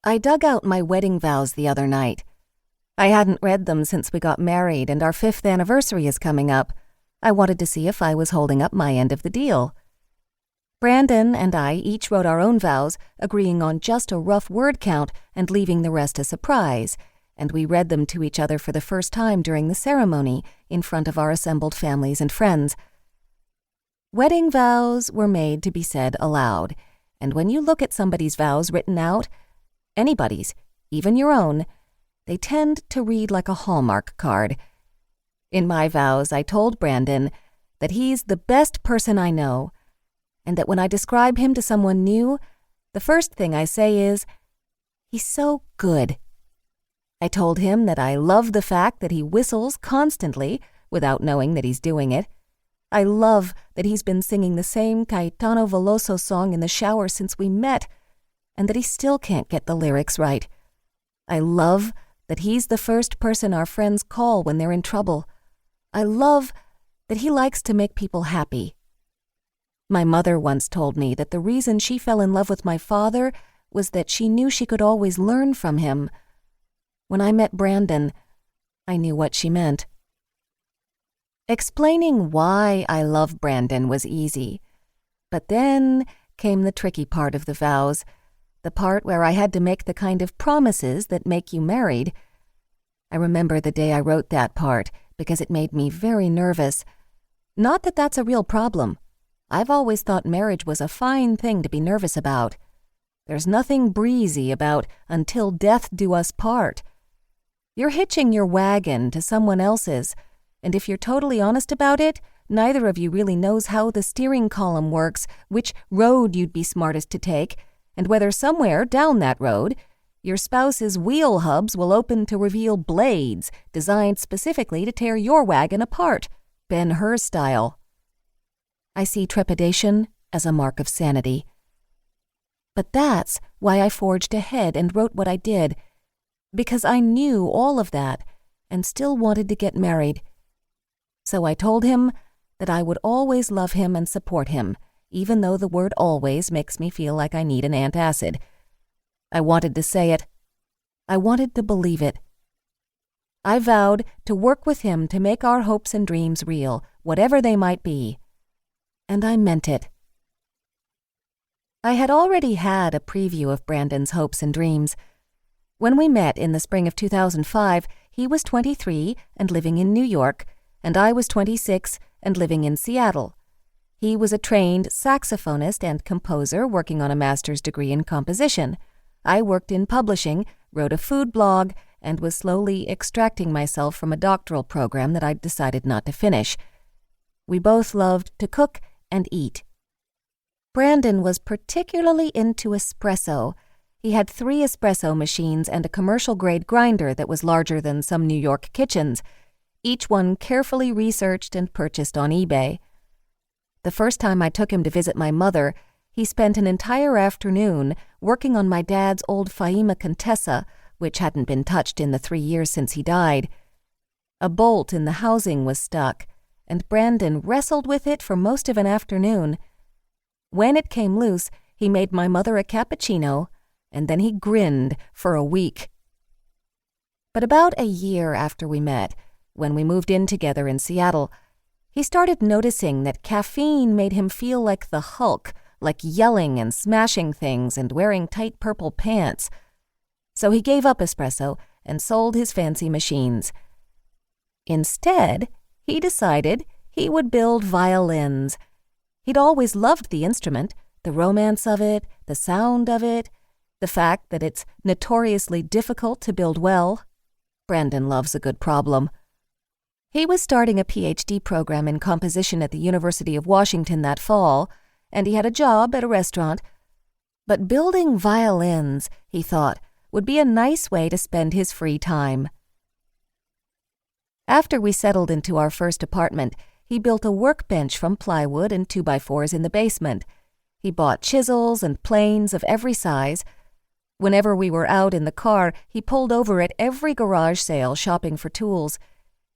I dug out my wedding vows the other night. I hadn't read them since we got married, and our 5th anniversary is coming up. I wanted to see if I was holding up my end of the deal. Brandon and I each wrote our own vows, agreeing on just a rough word count and leaving the rest a surprise, and we read them to each other for the first time during the ceremony in front of our assembled families and friends. Wedding vows were made to be said aloud, and when you look at somebody's vows written out, anybody's, even your own, they tend to read like a Hallmark card. In my vows, I told Brandon that he's the best person I know, and that when I describe him to someone new, the first thing I say is, "He's so good." I told him that I love the fact that he whistles constantly without knowing that he's doing it. I love that he's been singing the same Caetano Veloso song in the shower since we met, and that he still can't get the lyrics right. I love that he's the first person our friends call when they're in trouble. I love that he likes to make people happy. My mother once told me that the reason she fell in love with my father was that she knew she could always learn from him. When I met Brandon, I knew what she meant. Explaining why I love Brandon was easy, but then came the tricky part of the vows, the part where I had to make the kind of promises that make you married. I remember the day I wrote that part because it made me very nervous. Not that that's a real problem. I've always thought marriage was a fine thing to be nervous about. There's nothing breezy about "until death do us part." You're hitching your wagon to someone else's, and if you're totally honest about it, neither of you really knows how the steering column works, which road you'd be smartest to take, and whether somewhere down that road, your spouse's wheel hubs will open to reveal blades designed specifically to tear your wagon apart, Ben-Hur style. I see trepidation as a mark of sanity. But that's why I forged ahead and wrote what I did, because I knew all of that and still wanted to get married. So I told him that I would always love him and support him, even though the word always makes me feel like I need an antacid. I wanted to say it. I wanted to believe it. I vowed to work with him to make our hopes and dreams real, whatever they might be. And I meant it. I had already had a preview of Brandon's hopes and dreams. When we met in the spring of 2005, he was 23 and living in New York, and I was 26 and living in Seattle. He was a trained saxophonist and composer working on a master's degree in composition. I worked in publishing, wrote a food blog, and was slowly extracting myself from a doctoral program that I'd decided not to finish. We both loved to cook and eat. Brandon was particularly into espresso. He had 3 espresso machines and a commercial-grade grinder that was larger than some New York kitchens, each one carefully researched and purchased on eBay. The first time I took him to visit my mother, he spent an entire afternoon working on my dad's old Faima Contessa, which hadn't been touched in the 3 years since he died. A bolt in the housing was stuck, and Brandon wrestled with it for most of an afternoon. When it came loose, he made my mother a cappuccino, and then he grinned for a week. But about a year after we met, when we moved in together in Seattle, he started noticing that caffeine made him feel like the Hulk, like yelling and smashing things and wearing tight purple pants. So he gave up espresso and sold his fancy machines. Instead, he decided he would build violins. He'd always loved the instrument, the romance of it, the sound of it, the fact that it's notoriously difficult to build well. Brandon loves a good problem. He was starting a PhD program in composition at the University of Washington that fall, and he had a job at a restaurant. But building violins, he thought, would be a nice way to spend his free time. After we settled into our first apartment, he built a workbench from plywood and 2x4s in the basement. He bought chisels and planes of every size. Whenever we were out in the car, he pulled over at every garage sale shopping for tools.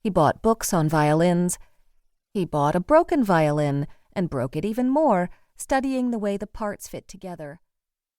He bought books on violins. He bought a broken violin and broke it even more, studying the way the parts fit together.